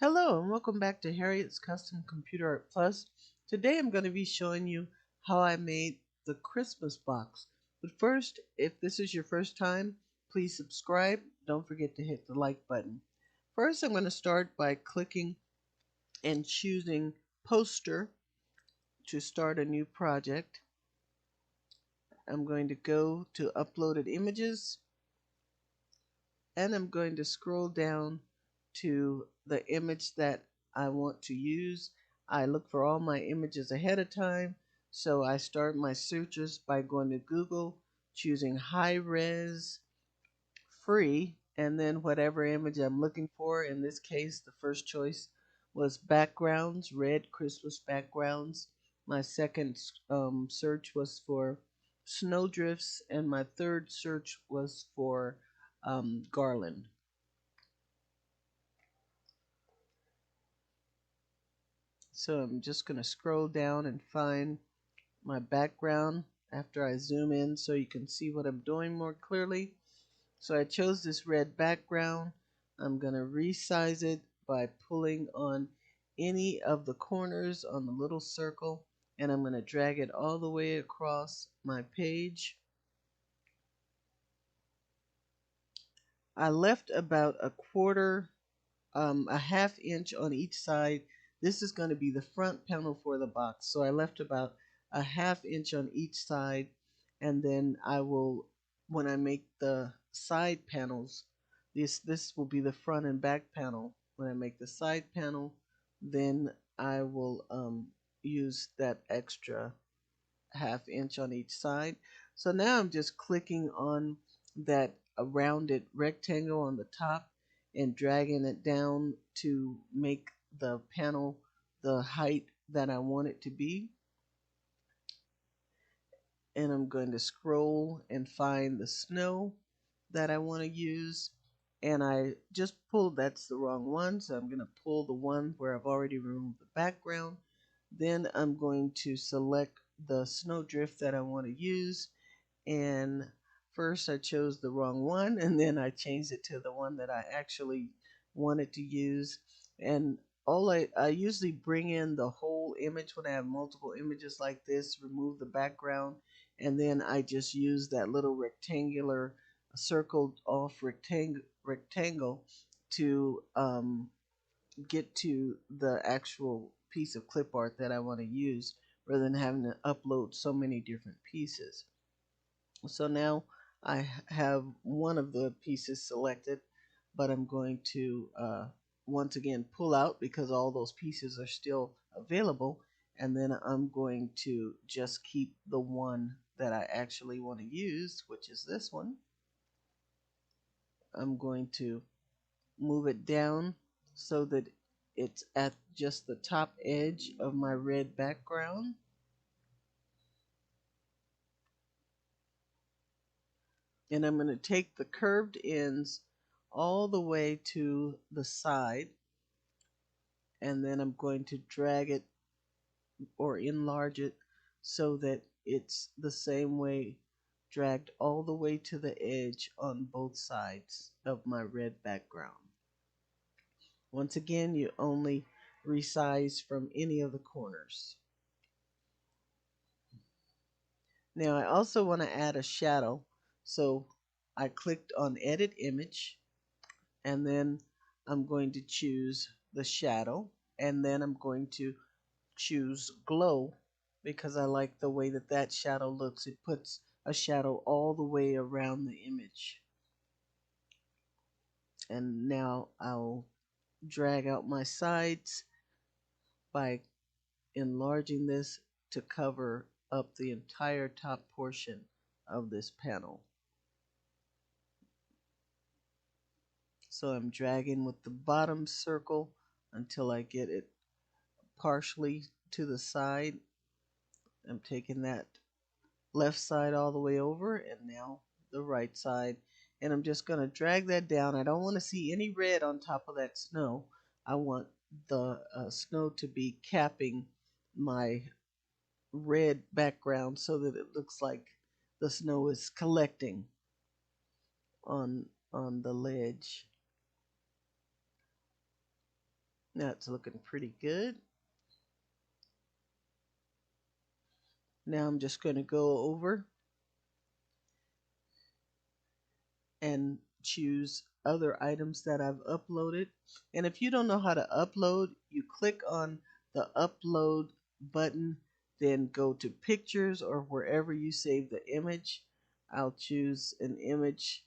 Hello and welcome back to Harriet's Custom Computer Art Plus. Today I'm going to be showing you how I made the Christmas box. But first, if this is your first time, please subscribe. Don't forget to hit the like button. First, I'm going to start by clicking and choosing Poster to start a new project. I'm going to go to Uploaded Images and I'm going to scroll down to the image that I want to use. I look for all my images ahead of time, so I start my searches by going to Google, choosing high res, free, and then whatever image I'm looking for. In this case, the first choice was backgrounds, red Christmas backgrounds. My second search was for snowdrifts, and my third search was for garland. So I'm just going to scroll down and find my background after I zoom in so you can see what I'm doing more clearly. So I chose this red background. I'm going to resize it by pulling on any of the corners on the little circle, and I'm going to drag it all the way across my page. I left about a half inch on each side. This is going to be the front panel for the box. So I left about a half inch on each side, and then I will, when I make the side panels, this will be the front and back panel. When I make the side panel, then I will use that extra half inch on each side. So now I'm just clicking on that rounded rectangle on the top and dragging it down to make the panel the height that I want it to be. And I'm going to scroll and find the snow that I want to use. And I just pulled, that's the wrong one, so I'm going to pull the one where I've already removed the background. Then I'm going to select the snowdrift that I want to use, and first I chose the wrong one, and then I changed it to the one that I actually wanted to use. And I usually bring in the whole image when I have multiple images like this, remove the background, and then I just use that little rectangular circled off rectangle to get to the actual piece of clip art that I want to use, rather than having to upload so many different pieces. So now I have one of the pieces selected, but I'm going to once again pull out because all those pieces are still available, and then I'm going to just keep the one that I actually want to use, which is this one. I'm going to move it down so that it's at just the top edge of my red background. And I'm going to take the curved ends all the way to the side, and then I'm going to drag it or enlarge it so that it's the same way, dragged all the way to the edge on both sides of my red background. Once again, you only resize from any of the corners. Now I also want to add a shadow, so I clicked on Edit Image, and then I'm going to choose the shadow, and then I'm going to choose glow because I like the way that that shadow looks. It puts a shadow all the way around the image. And now I'll drag out my sides by enlarging this to cover up the entire top portion of this panel. So I'm dragging with the bottom circle until I get it partially to the side. I'm taking that left side all the way over, and now the right side, and I'm just going to drag that down. I don't want to see any red on top of that snow. I want the snow to be capping my red background so that it looks like the snow is collecting on the ledge. Now it's looking pretty good. Now I'm just going to go over and choose other items that I've uploaded. And if you don't know how to upload, you click on the upload button, then go to pictures or wherever you save the image. I'll choose an image.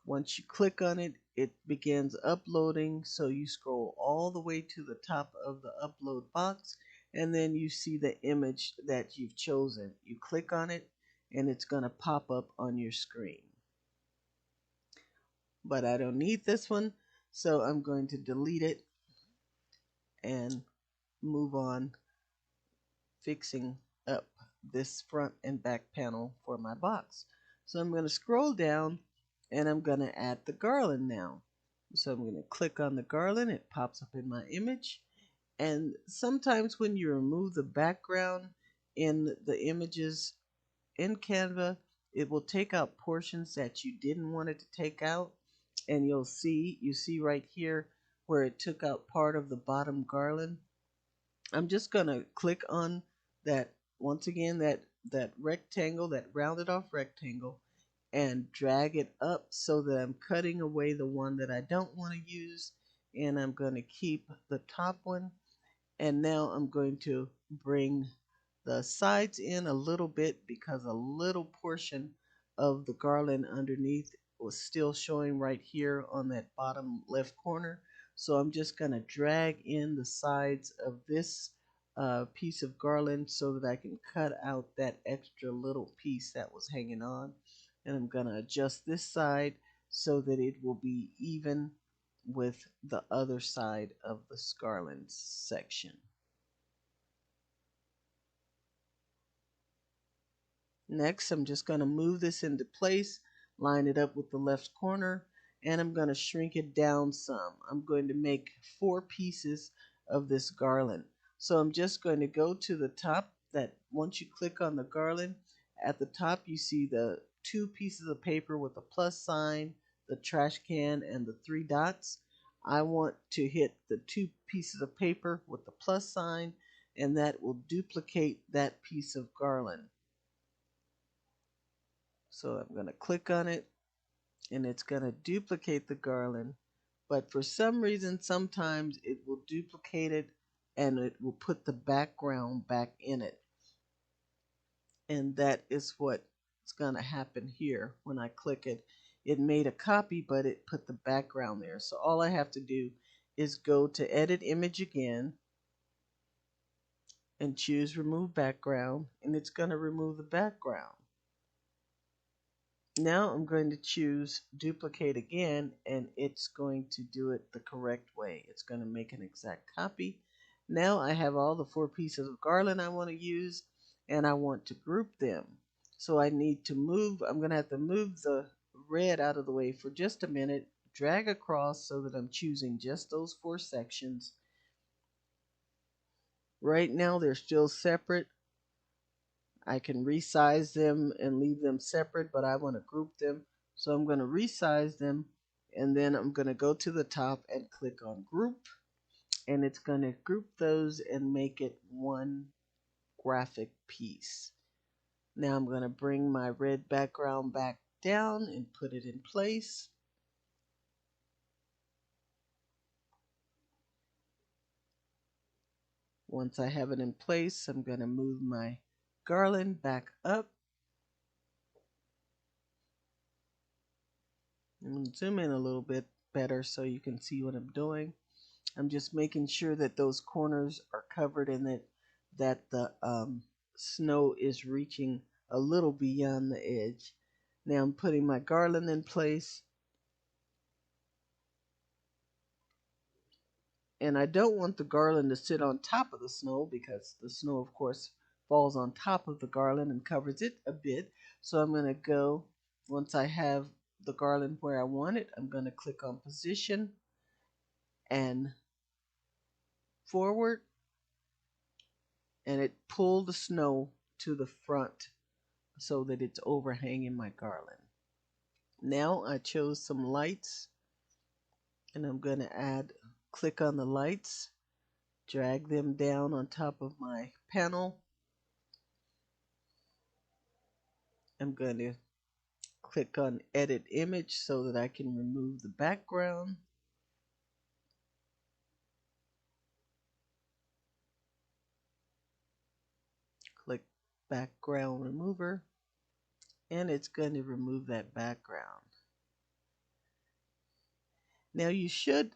Once you click on it, it begins uploading. So you scroll all the way to the top of the upload box, and then you see the image that you've chosen. You click on it, and it's going to pop up on your screen. But I don't need this one, so I'm going to delete it and move on fixing up this front and back panel for my box. So I'm going to scroll down and I'm going to add the garland now. So I'm going to click on the garland. It pops up in my image. And sometimes when you remove the background in the images in Canva, it will take out portions that you didn't want it to take out. And you see right here where it took out part of the bottom garland. I'm just going to click on that once again, that rectangle, that rounded off rectangle, and drag it up so that I'm cutting away the one that I don't want to use, and I'm going to keep the top one. And now I'm going to bring the sides in a little bit because a little portion of the garland underneath was still showing right here on that bottom left corner. So I'm just going to drag in the sides of this piece of garland so that I can cut out that extra little piece that was hanging on. And I'm going to adjust this side so that it will be even with the other side of the garland section. Next, I'm just going to move this into place, line it up with the left corner, and I'm going to shrink it down some. I'm going to make 4 pieces of this garland. So I'm just going to go to the top. That once you click on the garland, at the top you see the 2 pieces of paper with a plus sign, the trash can, and the 3 dots. I want to hit the 2 pieces of paper with the plus sign, and that will duplicate that piece of garland. So I'm going to click on it, and it's going to duplicate the garland. But for some reason, sometimes it will duplicate it and it will put the background back in it. And that is what's going to happen here when I click it. It made a copy, but it put the background there. So all I have to do is go to Edit Image again and choose Remove Background, and it's going to remove the background. Now I'm going to choose duplicate again, and it's going to do it the correct way. It's going to make an exact copy. Now I have all the 4 pieces of garland I want to use, and I want to group them. So I need to move, I'm going to have to move the red out of the way for just a minute, drag across so that I'm choosing just those 4 sections. Right now they're still separate. I can resize them and leave them separate, but I want to group them. So I'm going to resize them, and then I'm going to go to the top and click on Group, and it's going to group those and make it one graphic piece. Now I'm going to bring my red background back down and put it in place. Once I have it in place, I'm going to move my garland back up. And zoom in a little bit better so you can see what I'm doing. I'm just making sure that those corners are covered and that the snow is reaching a little beyond the edge. Now I'm putting my garland in place. And I don't want the garland to sit on top of the snow because the snow, of course, falls on top of the garland and covers it a bit. So I'm going to go, once I have the garland where I want it, I'm going to click on Position and Forward, and it pulled the snow to the front so that it's overhanging my garland. Now I chose some lights, and I'm going to click on the lights, drag them down on top of my panel. I'm going to click on edit image so that I can remove the background. Click background remover, and it's going to remove that background. Now you should,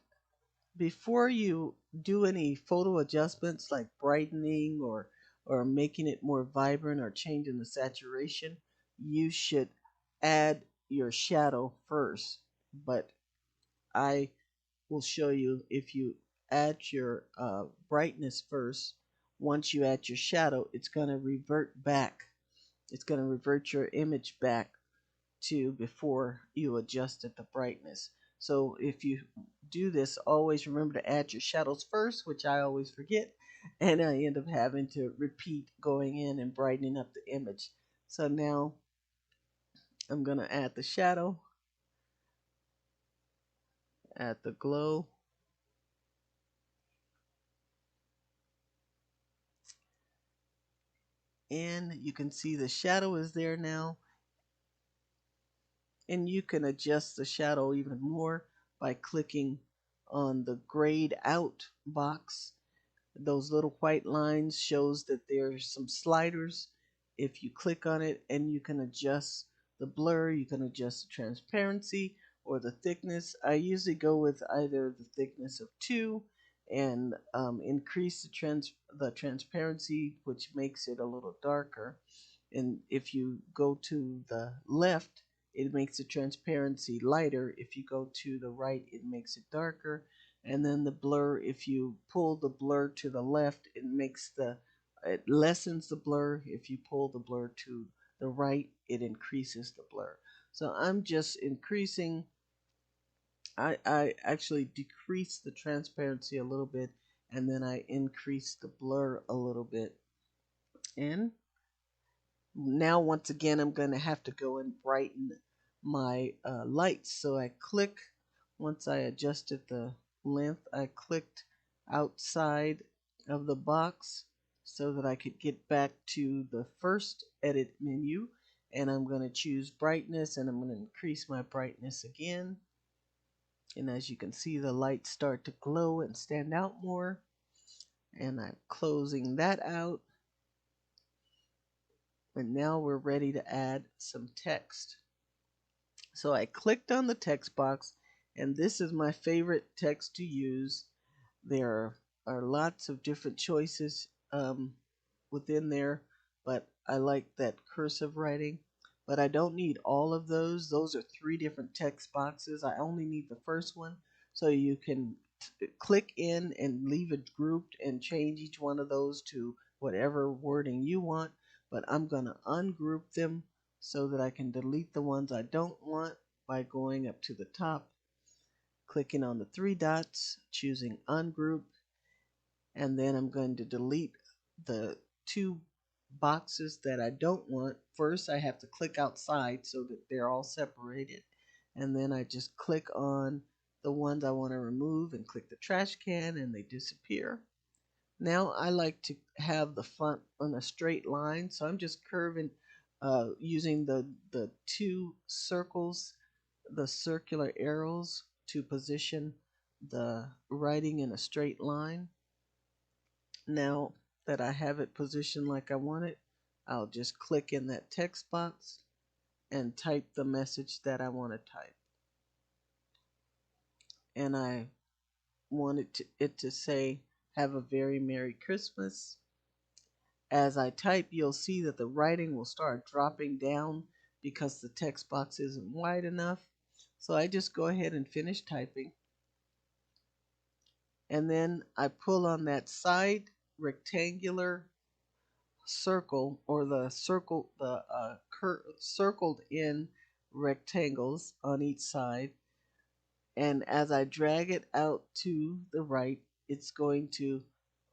before you do any photo adjustments like brightening or making it more vibrant or changing the saturation, you should add your shadow first. But I will show you, if you add your brightness first, once you add your shadow, it's going to revert back. It's going to revert your image back to before you adjusted the brightness. So if you do this, always remember to add your shadows first, which I always forget, and I end up having to repeat going in and brightening up the image. So now I'm going to add the shadow, add the glow, and you can see the shadow is there now. And you can adjust the shadow even more by clicking on the grayed out box. Those little white lines shows that there's some sliders. If you click on it, and you can adjust the blur, you can adjust the transparency or the thickness. I usually go with either the thickness of 2 and increase the transparency, which makes it a little darker. And if you go to the left, it makes the transparency lighter. If you go to the right, it makes it darker. And then the blur, if you pull the blur to the left, it lessens the blur. If you pull the blur to the right, it increases the blur. So I'm just increasing. I actually decrease the transparency a little bit, and then I increase the blur a little bit. And now once again I'm going to have to go and brighten my lights. So I click, once I adjusted the length, I clicked outside of the box so that I could get back to the first edit menu, and I'm going to choose brightness, and I'm going to increase my brightness again. And as you can see, the lights start to glow and stand out more, and I'm closing that out. And now we're ready to add some text. So I clicked on the text box, and this is my favorite text to use. There are lots of different choices within there, but I like that cursive writing. But I don't need all of those. Those are 3 different text boxes. I only need the first one, so you can click in and leave it grouped and change each one of those to whatever wording you want. But I'm going to ungroup them so that I can delete the ones I don't want by going up to the top, clicking on the 3 dots, choosing ungroup, and then I'm going to delete the 2 boxes that I don't want. First, I have to click outside so that they're all separated, and then I just click on the ones I want to remove and click the trash can, and they disappear. Now I like to have the font on a straight line, so I'm just curving using the 2 circles, the circular arrows, to position the writing in a straight line. Now that I have it positioned like I want it, I'll just click in that text box and type the message that I want to type. And I want it to say, "Have a very Merry Christmas." As I type, you'll see that the writing will start dropping down because the text box isn't wide enough. So I just go ahead and finish typing. And then I pull on that side rectangular circle, or the circle, the circled in rectangles on each side. And as I drag it out to the right, it's going to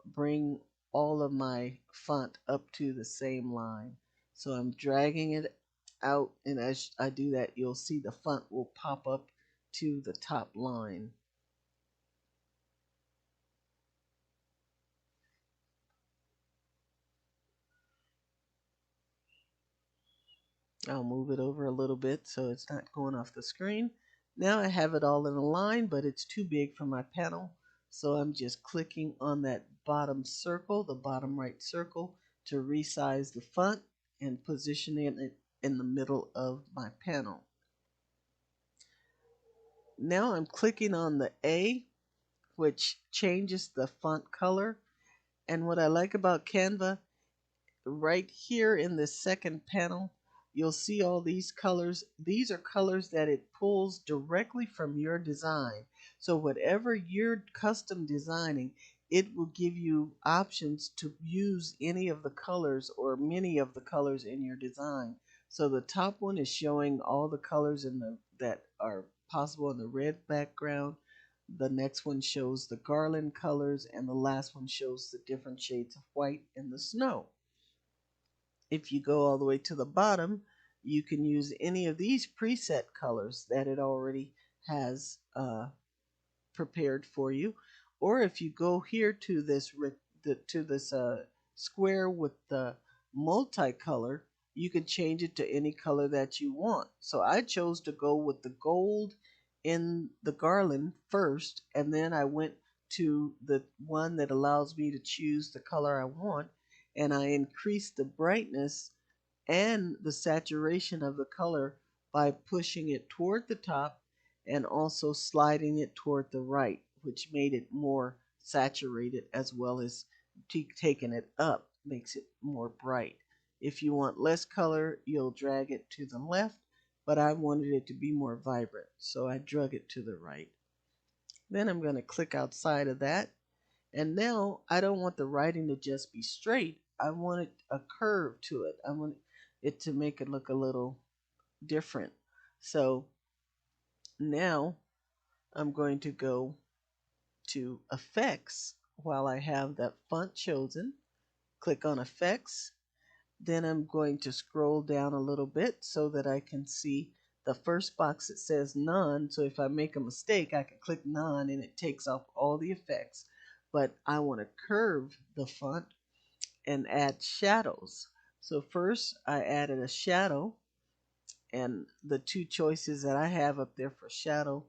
bring all of my font up to the same line. So I'm dragging it out, and as I do that, you'll see the font will pop up to the top line. I'll move it over a little bit so it's not going off the screen. Now I have it all in a line, but it's too big for my panel. So I'm just clicking on that bottom circle, the bottom right circle, to resize the font and positioning it in the middle of my panel. Now I'm clicking on the A, which changes the font color. And what I like about Canva, right here in the second panel, you'll see all these colors. These are colors that it pulls directly from your design. So whatever you're custom designing, it will give you options to use any of the colors or many of the colors in your design. So the top one is showing all the colors that are possible in the red background. The next one shows the garland colors, and the last one shows the different shades of white in the snow. If you go all the way to the bottom, you can use any of these preset colors that it already has prepared for you. Or if you go here to this square with the multicolor, you can change it to any color that you want. So I chose to go with the gold in the garland first, and then I went to the one that allows me to choose the color I want, and I increased the brightness and the saturation of the color by pushing it toward the top and also sliding it toward the right, which made it more saturated, as well as taking it up makes it more bright. If you want less color, you'll drag it to the left, but I wanted it to be more vibrant, so I drug it to the right. Then I'm going to click outside of that, and now I don't want the writing to just be straight. I want a curve to it. I want it to make it look a little different. So now I'm going to go to Effects while I have that font chosen. Click on Effects. Then I'm going to scroll down a little bit so that I can see the first box that says None. So if I make a mistake, I can click None and it takes off all the effects. But I want to curve the font and add shadows. So first I added a shadow, and the two choices that I have up there for shadow,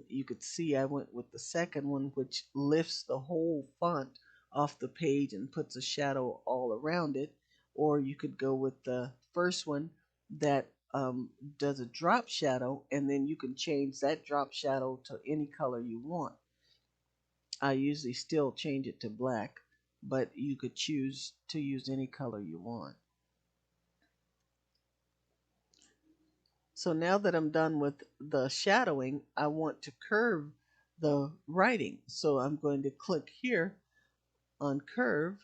you could see I went with the second one, which lifts the whole font off the page and puts a shadow all around it. Or you could go with the first one that does a drop shadow, and then you can change that drop shadow to any color you want. I usually still change it to black, but you could choose to use any color you want. So now that I'm done with the shadowing, I want to curve the writing. So I'm going to click here on curve,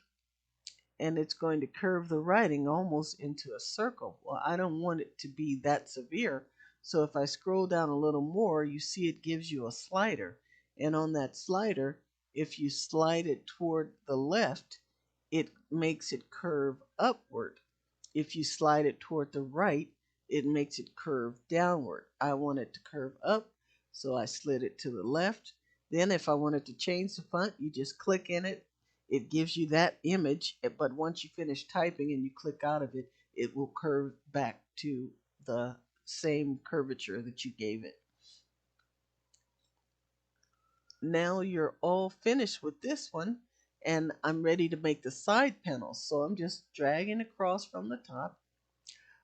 and it's going to curve the writing almost into a circle. Well, I don't want it to be that severe. So if I scroll down a little more, you see it gives you a slider. And on that slider, if you slide it toward the left, it makes it curve upward. If you slide it toward the right, it makes it curve downward. I want it to curve up, so I slid it to the left. Then if I wanted to change the font, you just click in it. It gives you that image, but once you finish typing and you click out of it, it will curve back to the same curvature that you gave it. Now you're all finished with this one, and I'm ready to make the side panels. So I'm just dragging across from the top.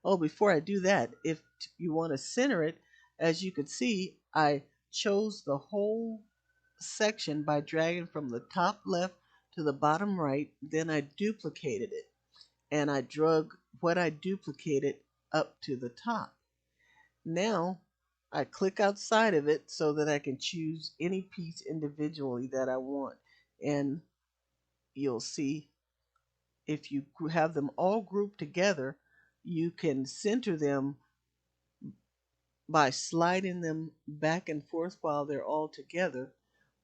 Oh, before I do that, if you want to center it, as you can see, I chose the whole section by dragging from the top left to the bottom right. Then I duplicated it, and I drug what I duplicated up to the top. Now I click outside of it so that I can choose any piece individually that I want. And you'll see if you have them all grouped together, you can center them by sliding them back and forth while they're all together,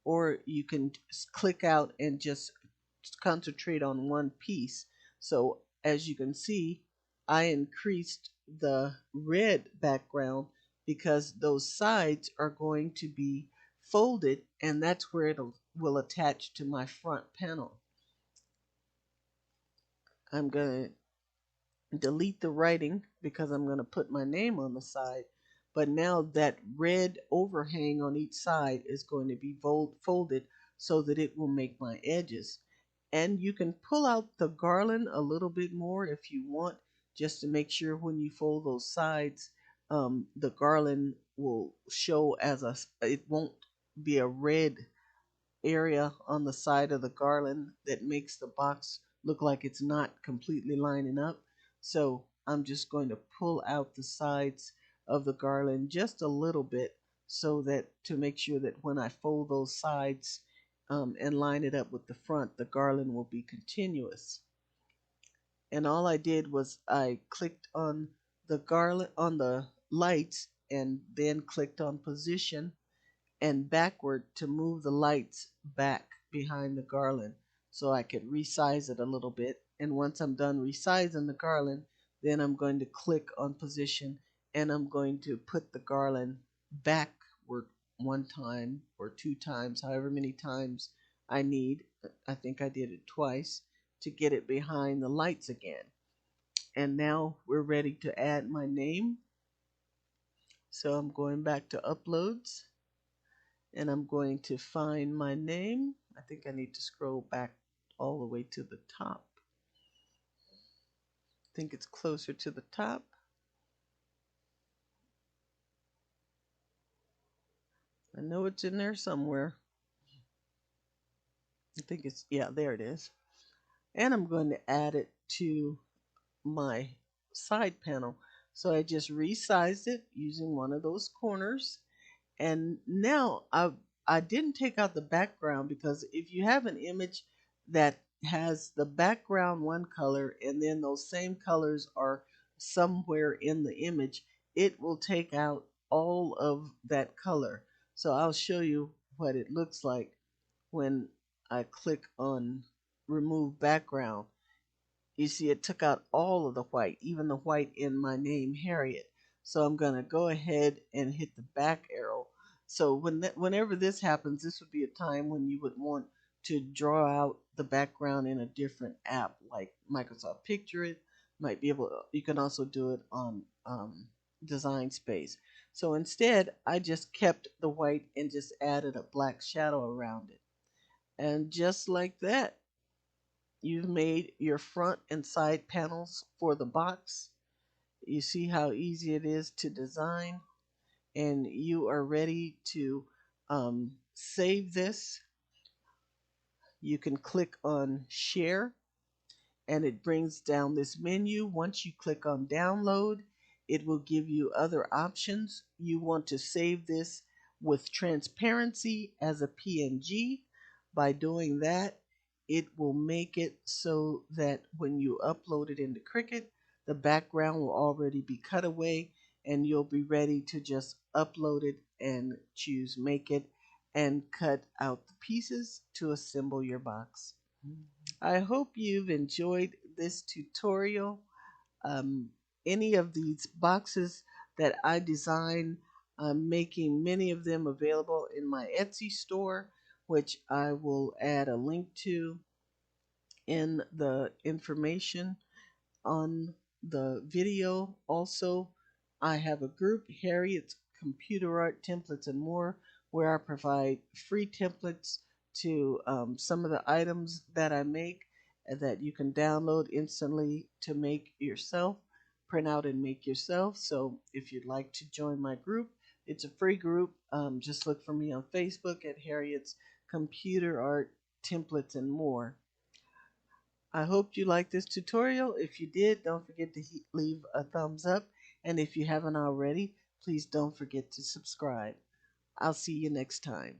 or you can click out and just concentrate on one piece. So as you can see, I increased the red background because those sides are going to be folded, and that's where it will attach to my front panel. I'm going to delete the writing because I'm going to put my name on the side. But now that red overhang on each side is going to be folded so that it will make my edges. And you can pull out the garland a little bit more if you want, just to make sure when you fold those sides, the garland will show as it won't be a red area on the side of the garland that makes the box look like it's not completely lining up. So I'm just going to pull out the sides of the garland just a little bit so that to make sure that when I fold those sides and line it up with the front, the garland will be continuous. And all I did was I clicked on the garland on the lights and then clicked on position and backward to move the lights back behind the garland so I could resize it a little bit. And once I'm done resizing the garland, then I'm going to click on position and I'm going to put the garland backward one time or two times, however many times I need. I think I did it twice to get it behind the lights again. And now we're ready to add my name. So I'm going back to uploads and I'm going to find my name. I think I need to scroll back all the way to the top. I think it's closer to the top. I know it's in there somewhere. I think it's, yeah, there it is. And I'm going to add it to my side panel. So I just resized it using one of those corners. And now I didn't take out the background because if you have an image that has the background one color and then those same colors are somewhere in the image, it will take out all of that color. So I'll show you what it looks like when I click on remove background. You see it took out all of the white, even the white in my name, Harriet. So I'm going to go ahead and hit the back arrow. So whenever this happens, this would be a time when you would want to draw out the background in a different app like Microsoft Picture It. Might be able to, you can also do it on Design Space. So instead, I just kept the white and just added a black shadow around it. And just like that, you've made your front and side panels for the box. You see how easy it is to design, and you are ready to save this. You can click on share and it brings down this menu. Once you click on download, it will give you other options. You want to save this with transparency as a PNG. By doing that, it will make it so that when you upload it into Cricut, the background will already be cut away and you'll be ready to just upload it and choose make it and cut out the pieces to assemble your box. I hope you've enjoyed this tutorial. Um, any of these boxes that I design, I'm making many of them available in my Etsy store, which I will add a link to in the information on the video. Also, I have a group, Harriet's Computer Art Templates and More, where I provide free templates to some of the items that I make that you can download instantly to make yourself, print out and make yourself. So if you'd like to join my group, it's a free group. Just look for me on Facebook at Harriet's Computer Art Templates and More. I hope you liked this tutorial. If you did, don't forget to leave a thumbs up. And if you haven't already, please don't forget to subscribe. I'll see you next time.